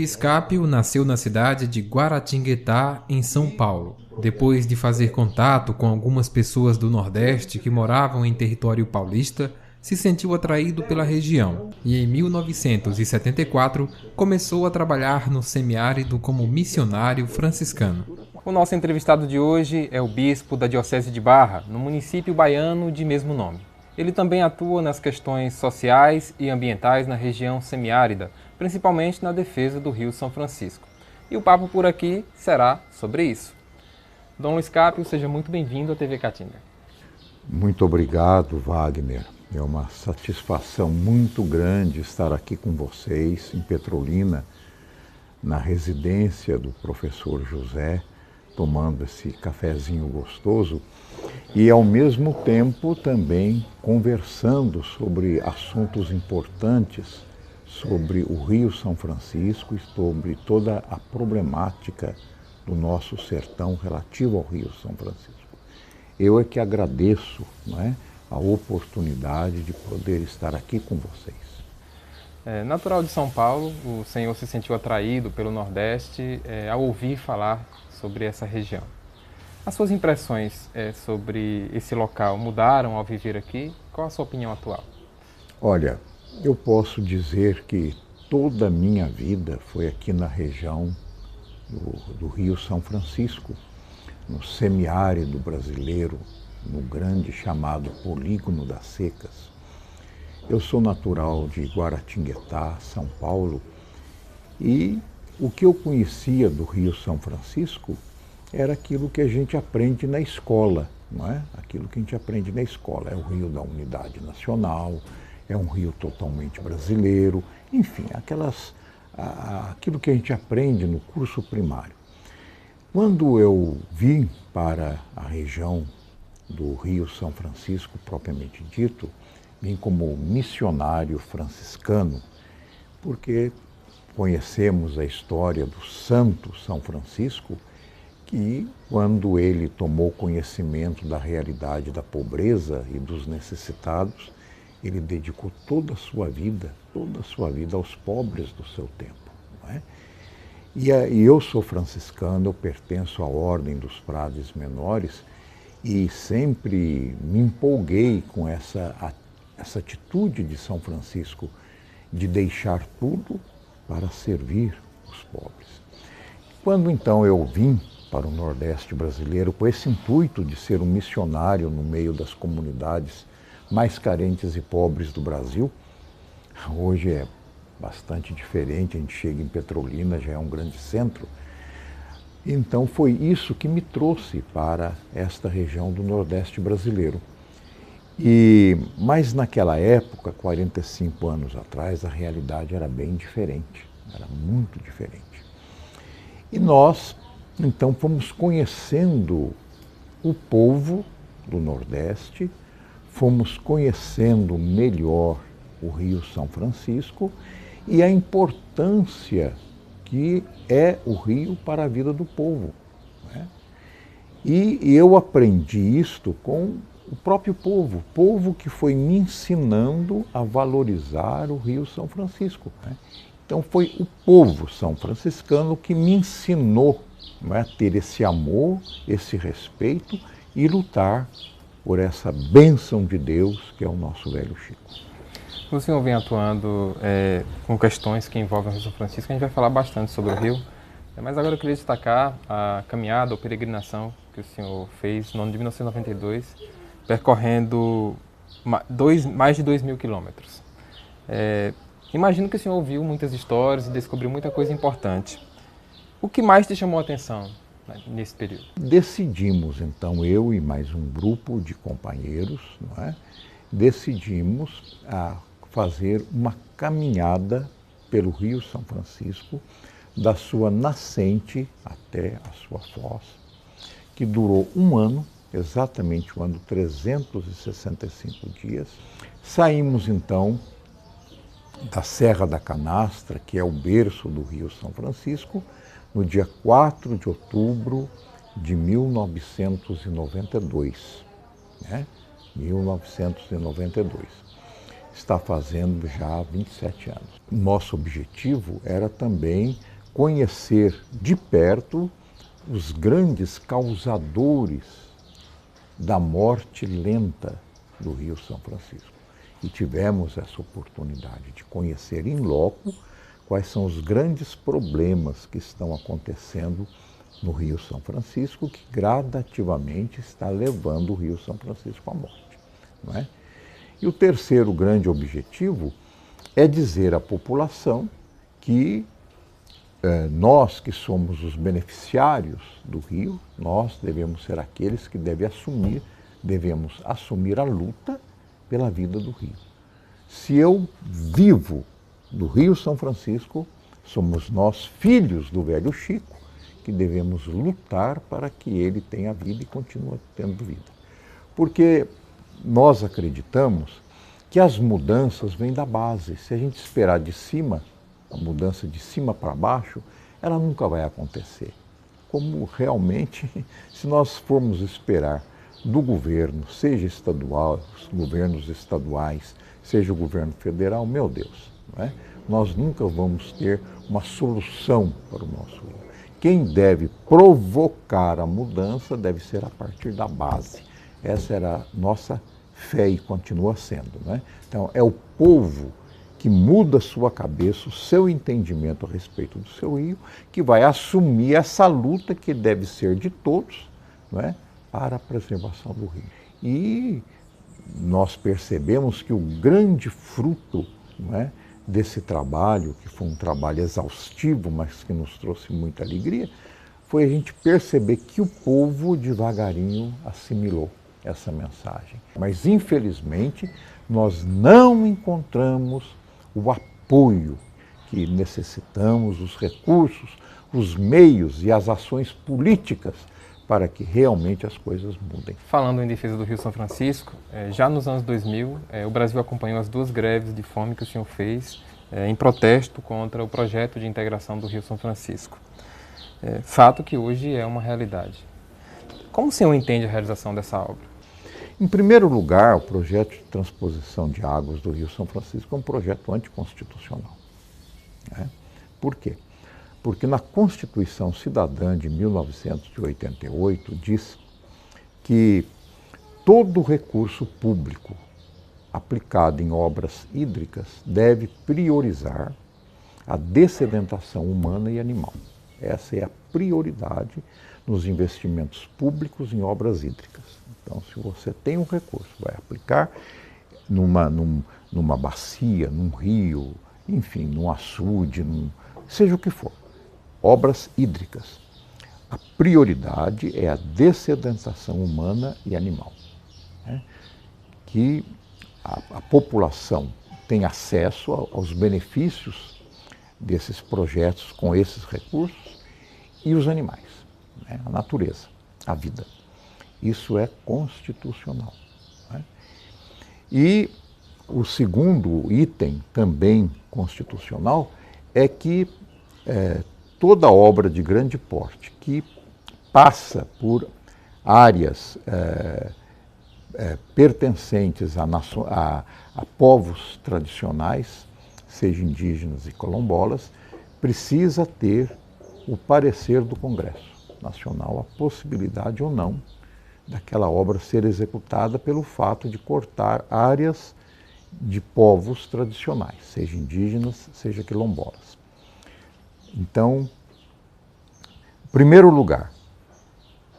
Luiz Cápio nasceu na cidade de Guaratinguetá, em São Paulo. Depois de fazer contato com algumas pessoas do Nordeste que moravam em território paulista, se sentiu atraído pela região e, em 1974, começou a trabalhar no semiárido como missionário franciscano. O nosso entrevistado de hoje é o bispo da Diocese de Barra, no município baiano de mesmo nome. Ele também atua nas questões sociais e ambientais na região semiárida, principalmente na defesa do Rio São Francisco. E o papo por aqui será sobre isso. Dom Luiz Cápio, seja muito bem-vindo à TV Caatinga. Muito obrigado, Wagner. É uma satisfação muito grande estar aqui com vocês em Petrolina, na residência do professor José, tomando esse cafezinho gostoso e, ao mesmo tempo, também conversando sobre assuntos importantes sobre o Rio São Francisco e sobre toda a problemática do nosso sertão relativo ao Rio São Francisco. Eu é que agradeço, não é, a oportunidade de poder estar aqui com vocês. Natural de São Paulo, o senhor se sentiu atraído pelo Nordeste ao ouvir falar sobre essa região. As suas impressões sobre esse local mudaram ao viver aqui? Qual a sua opinião atual? Olha, eu posso dizer que toda a minha vida foi aqui na região do Rio São Francisco, no semiárido brasileiro, no grande chamado Polígono das Secas. Eu sou natural de Guaratinguetá, São Paulo, e o que eu conhecia do Rio São Francisco era aquilo que a gente aprende na escola, não é? Aquilo que a gente aprende na escola. É o rio da unidade nacional, é um rio totalmente brasileiro, enfim, aquilo que a gente aprende no curso primário. Quando eu vim para a região do Rio São Francisco, propriamente dito, vim como missionário franciscano, porque conhecemos a história do Santo São Francisco, que quando ele tomou conhecimento da realidade da pobreza e dos necessitados, ele dedicou toda a sua vida aos pobres do seu tempo, não é? E eu sou franciscano, eu pertenço à Ordem dos Frades Menores e sempre me empolguei com essa atitude de São Francisco de deixar tudo para servir os pobres. Quando então eu vim para o Nordeste brasileiro com esse intuito de ser um missionário no meio das comunidades mais carentes e pobres do Brasil, hoje é bastante diferente, a gente chega em Petrolina, já é um grande centro. Então foi isso que me trouxe para esta região do Nordeste brasileiro. Mas naquela época, 45 anos atrás, a realidade era bem diferente, era muito diferente. E nós, então, fomos conhecendo o povo do Nordeste, fomos conhecendo melhor o Rio São Francisco e a importância que é o rio para a vida do povo, né? E eu aprendi isto com o próprio povo que foi me ensinando a valorizar o Rio São Francisco, né? Então foi o povo são franciscano que me ensinou, não é, a ter esse amor, esse respeito e lutar por essa bênção de Deus que é o nosso velho Chico. O senhor vem atuando com questões que envolvem o Rio São Francisco, a gente vai falar bastante sobre o rio, mas agora eu queria destacar a caminhada ou peregrinação que o senhor fez no ano de 1992, percorrendo mais de 2.000 quilômetros. Imagino que o senhor ouviu muitas histórias e descobriu muita coisa importante. O que mais te chamou a atenção nesse período? Decidimos, então, eu e mais um grupo de companheiros, não é? Decidimos fazer uma caminhada pelo Rio São Francisco, da sua nascente até a sua foz, que durou um ano, exatamente um ano, 365 dias. Saímos então da Serra da Canastra, que é o berço do Rio São Francisco, no dia 4 de outubro de 1992, né? 1992. Está fazendo já 27 anos. Nosso objetivo era também conhecer de perto os grandes causadores da morte lenta do Rio São Francisco. E tivemos essa oportunidade de conhecer in loco quais são os grandes problemas que estão acontecendo no Rio São Francisco, que gradativamente está levando o Rio São Francisco à morte, não é? E o terceiro grande objetivo é dizer à população que nós que somos os beneficiários do rio, nós devemos ser aqueles que devemos assumir a luta pela vida do rio. Se eu vivo do Rio São Francisco, somos nós, filhos do velho Chico, que devemos lutar para que ele tenha vida e continue tendo vida. Porque nós acreditamos que as mudanças vêm da base. Se a gente esperar de cima, a mudança de cima para baixo, ela nunca vai acontecer. Como realmente, se nós formos esperar do governo, seja estadual, os governos estaduais, seja o governo federal, meu Deus, não é? Nós nunca vamos ter uma solução para o nosso rio. Quem deve provocar a mudança deve ser a partir da base. Essa era a nossa fé e continua sendo, né? Então, é o povo que muda sua cabeça, o seu entendimento a respeito do seu rio, que vai assumir essa luta que deve ser de todos, não é? Para a preservação do rio. E nós percebemos que o grande fruto, não é, desse trabalho, que foi um trabalho exaustivo, mas que nos trouxe muita alegria, foi a gente perceber que o povo devagarinho assimilou essa mensagem. Mas, infelizmente, nós não encontramos o apoio que necessitamos, os recursos, os meios e as ações políticas para que realmente as coisas mudem. Falando em defesa do Rio São Francisco, já nos anos 2000, o Brasil acompanhou as 2 greves de fome que o senhor fez em protesto contra o projeto de integração do Rio São Francisco. Fato que hoje é uma realidade. Como o senhor entende a realização dessa obra? Em primeiro lugar, o projeto de transposição de águas do Rio São Francisco é um projeto anticonstitucional, né? Por quê? Porque na Constituição Cidadã de 1988 diz que todo recurso público aplicado em obras hídricas deve priorizar a dessedentação humana e animal. Essa é a prioridade nos investimentos públicos em obras hídricas. Então, se você tem um recurso, vai aplicar numa bacia, num rio, enfim, num açude, seja o que for, obras hídricas. A prioridade é a dessedentação humana e animal, né? Que a população tem acesso aos benefícios desses projetos com esses recursos e os animais, né? A natureza, a vida. Isso é constitucional, né? E o segundo item, também constitucional, é que toda obra de grande porte que passa por áreas pertencentes a povos tradicionais, seja indígenas e quilombolas, precisa ter o parecer do Congresso Nacional, a possibilidade ou não daquela obra ser executada pelo fato de cortar áreas de povos tradicionais, seja indígenas, seja quilombolas. Então, em primeiro lugar,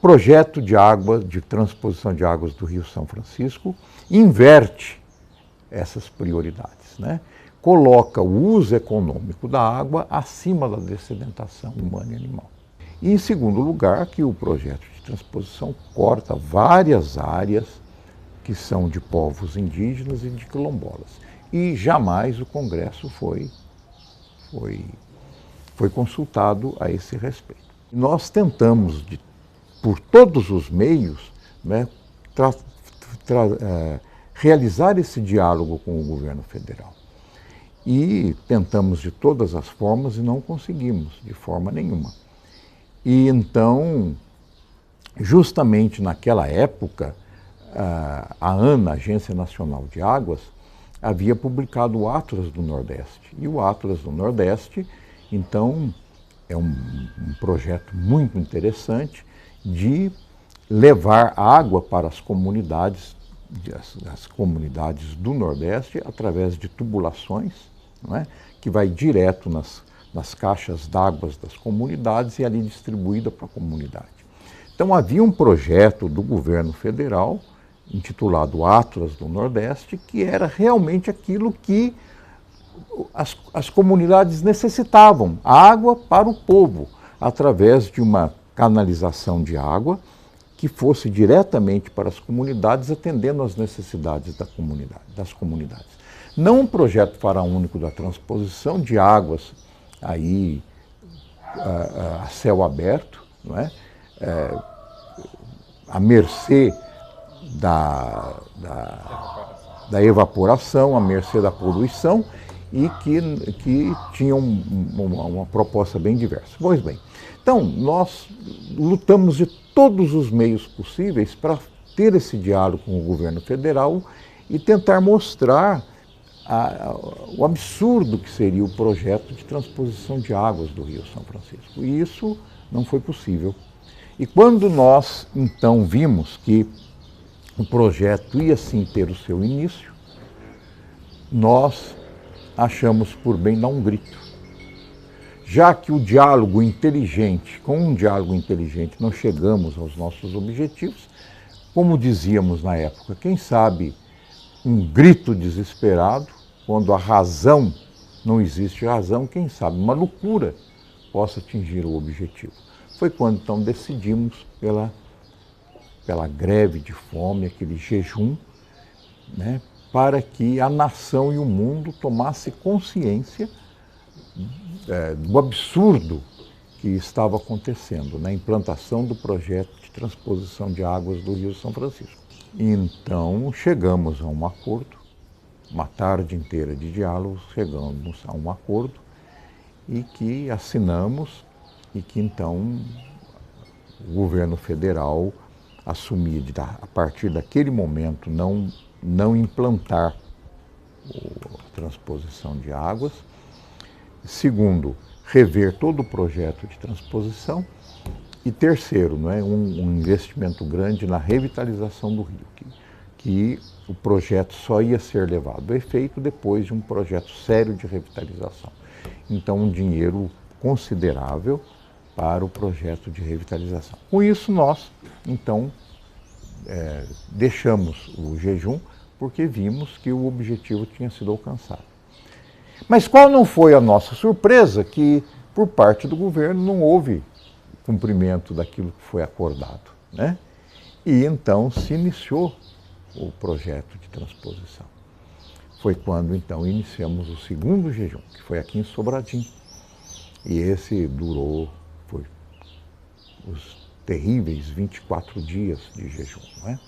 projeto de água, de transposição de águas do Rio São Francisco, inverte essas prioridades, né? Coloca o uso econômico da água acima da dessedentação humana e animal. E, em segundo lugar, que o projeto de transposição corta várias áreas que são de povos indígenas e de quilombolas. E jamais o Congresso foi consultado a esse respeito. Nós tentamos, por todos os meios, né, realizar esse diálogo com o governo federal. E tentamos de todas as formas e não conseguimos, de forma nenhuma. E então, justamente naquela época, a ANA, Agência Nacional de Águas, havia publicado o Atlas do Nordeste. E o Atlas do Nordeste, então, é um projeto muito interessante de levar água para as comunidades, as comunidades do Nordeste, através de tubulações, não é? Que vai direto nas caixas d'água das comunidades e ali distribuída para a comunidade. Então havia um projeto do governo federal, intitulado Atlas do Nordeste, que era realmente aquilo que as comunidades necessitavam, água para o povo, através de uma canalização de água que fosse diretamente para as comunidades, atendendo às necessidades das comunidades. Não um projeto faraônico da transposição de águas aí a céu aberto, não é? À mercê da evaporação, à mercê da poluição, e que tinha uma proposta bem diversa. Pois bem, então nós lutamos de todos os meios possíveis para ter esse diálogo com o governo federal e tentar mostrar o absurdo que seria o projeto de transposição de águas do Rio São Francisco. E isso não foi possível. E quando nós, então, vimos que o projeto ia sim ter o seu início, nós achamos por bem dar um grito. Já que com um diálogo inteligente não chegamos aos nossos objetivos, como dizíamos na época, quem sabe um grito desesperado, quando a razão, não existe razão, quem sabe uma loucura possa atingir o objetivo. Foi quando então decidimos pela greve de fome, aquele jejum, né, para que a nação e o mundo tomassem consciência do absurdo que estava acontecendo na implantação do projeto de transposição de águas do Rio São Francisco. Então chegamos a um acordo, uma tarde inteira de diálogos, chegamos a um acordo e que assinamos e que então o governo federal assumia a partir daquele momento não implantar a transposição de águas. Segundo, rever todo o projeto de transposição. E terceiro, não é, um investimento grande na revitalização do rio, que o projeto só ia ser levado a efeito depois de um projeto sério de revitalização. Então, um dinheiro considerável para o projeto de revitalização. Com isso, nós, então, deixamos o jejum, porque vimos que o objetivo tinha sido alcançado. Mas qual não foi a nossa surpresa? Que, por parte do governo, não houve cumprimento daquilo que foi acordado, né? E então se iniciou o projeto de transposição. Foi quando então iniciamos o segundo jejum, que foi aqui em Sobradinho. E esse foi os terríveis 24 dias de jejum, né?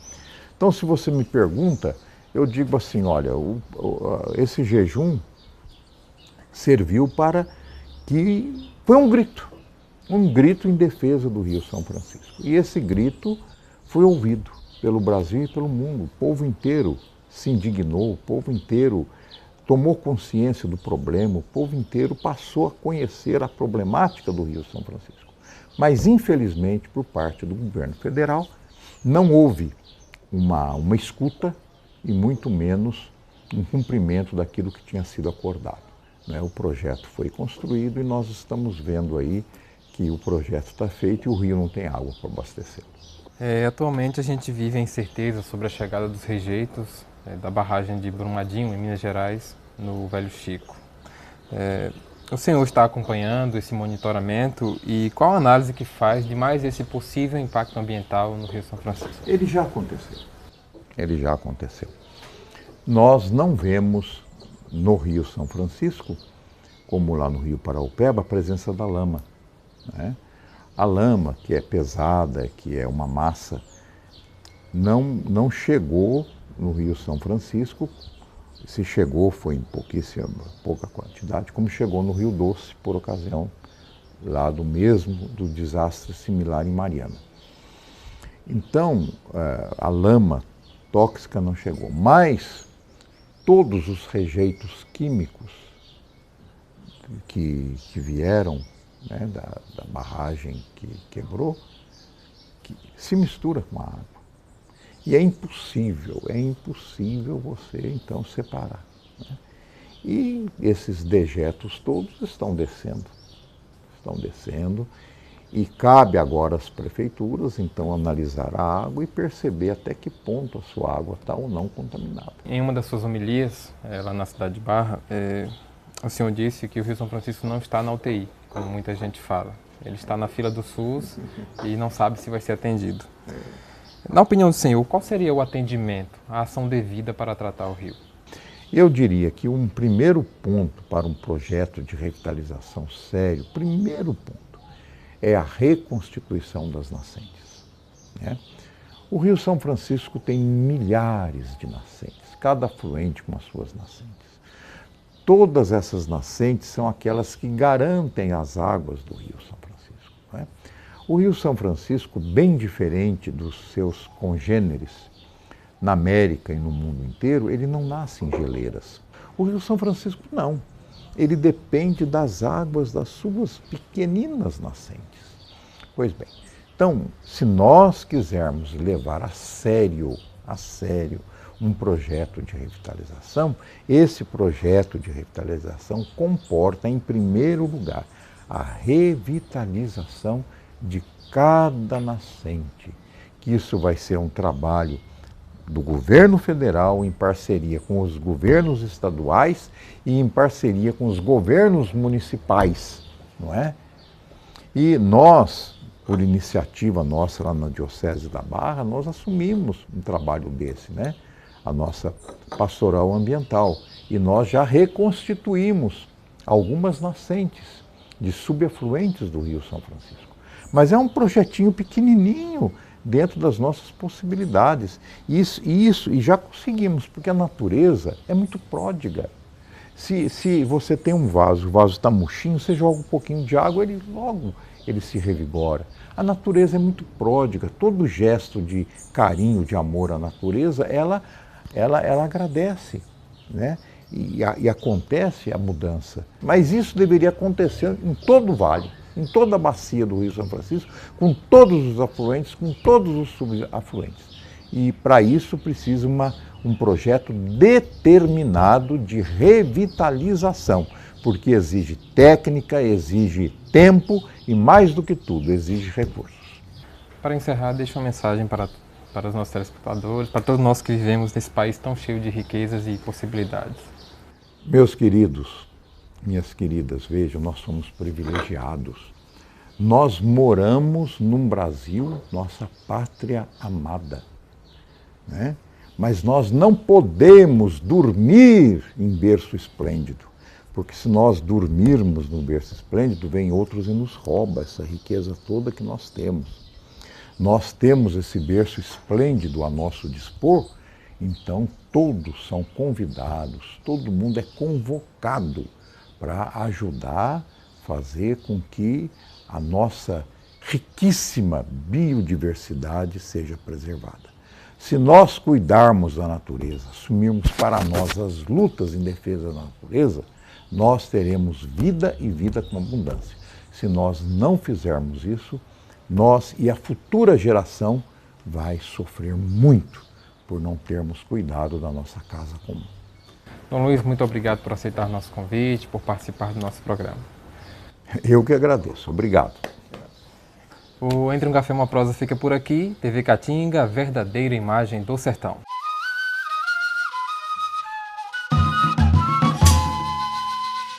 Então, se você me pergunta, eu digo assim, olha, esse jejum serviu para que foi um grito em defesa do Rio São Francisco. E esse grito foi ouvido pelo Brasil e pelo mundo. O povo inteiro se indignou, o povo inteiro tomou consciência do problema, o povo inteiro passou a conhecer a problemática do Rio São Francisco. Mas, infelizmente, por parte do governo federal, não houve uma escuta e muito menos um cumprimento daquilo que tinha sido acordado. O projeto foi construído e nós estamos vendo aí que o projeto está feito e o rio não tem água para abastecer. Atualmente a gente vive a incerteza sobre a chegada dos rejeitos da barragem de Brumadinho, em Minas Gerais, no Velho Chico. O senhor está acompanhando esse monitoramento e qual a análise que faz de mais esse possível impacto ambiental no Rio São Francisco? Ele já aconteceu. Nós não vemos no Rio São Francisco, como lá no Rio Paraupeba, a presença da lama, né? A lama, que é pesada, que é uma massa, não chegou no Rio São Francisco. Se chegou, foi em pouca quantidade, como chegou no Rio Doce, por ocasião lá do desastre similar em Mariana. Então, a lama tóxica não chegou, mas todos os rejeitos químicos que vieram né, da barragem que quebrou, que se mistura com a água. E é impossível você então separar, né? E esses dejetos todos estão descendo, e cabe agora às prefeituras então analisar a água e perceber até que ponto a sua água está ou não contaminada. Em uma das suas homilias, lá na cidade de Barra, o senhor disse que o Rio São Francisco não está na UTI, como muita gente fala. Ele está na fila do SUS e não sabe se vai ser atendido. Na opinião do senhor, qual seria o atendimento, a ação devida para tratar o rio? Eu diria que um primeiro ponto para um projeto de revitalização sério, primeiro ponto, é a reconstituição das nascentes, né? O Rio São Francisco tem milhares de nascentes, cada afluente com as suas nascentes. Todas essas nascentes são aquelas que garantem as águas do Rio São Francisco, né? O Rio São Francisco, bem diferente dos seus congêneres na América e no mundo inteiro, ele não nasce em geleiras. O Rio São Francisco não. Ele depende das águas das suas pequeninas nascentes. Pois bem, então, se nós quisermos levar a sério um projeto de revitalização, esse projeto de revitalização comporta, em primeiro lugar, a revitalização de cada nascente, que isso vai ser um trabalho do governo federal em parceria com os governos estaduais e em parceria com os governos municipais, não é? E nós, por iniciativa nossa lá na Diocese da Barra, nós assumimos um trabalho desse, né? A nossa pastoral ambiental. E nós já reconstituímos algumas nascentes de subafluentes do Rio São Francisco. Mas é um projetinho pequenininho dentro das nossas possibilidades. E já conseguimos, porque a natureza é muito pródiga. Se você tem um vaso, o vaso está murchinho, você joga um pouquinho de água, ele se revigora. A natureza é muito pródiga, todo gesto de carinho, de amor à natureza, ela agradece, né? E acontece a mudança. Mas isso deveria acontecer em todo o vale, em toda a bacia do Rio São Francisco, com todos os afluentes, com todos os subafluentes. E para isso precisa um projeto determinado de revitalização, porque exige técnica, exige tempo e, mais do que tudo, exige recursos. Para encerrar, deixo uma mensagem para os nossos telespectadores, para todos nós que vivemos nesse país tão cheio de riquezas e possibilidades. Meus queridos, minhas queridas, vejam, nós somos privilegiados. Nós moramos num Brasil, nossa pátria amada, né? Mas nós não podemos dormir em berço esplêndido, porque se nós dormirmos num berço esplêndido, vem outros e nos rouba essa riqueza toda que nós temos. Nós temos esse berço esplêndido a nosso dispor, então todos são convidados, todo mundo é convocado para ajudar, fazer com que a nossa riquíssima biodiversidade seja preservada. Se nós cuidarmos da natureza, assumirmos para nós as lutas em defesa da natureza, nós teremos vida e vida com abundância. Se nós não fizermos isso, nós e a futura geração vai sofrer muito por não termos cuidado da nossa casa comum. Dom Luiz, muito obrigado por aceitar nosso convite, por participar do nosso programa. Eu que agradeço. Obrigado. O Entre um Café e uma Prosa fica por aqui. TV Caatinga, a verdadeira imagem do sertão.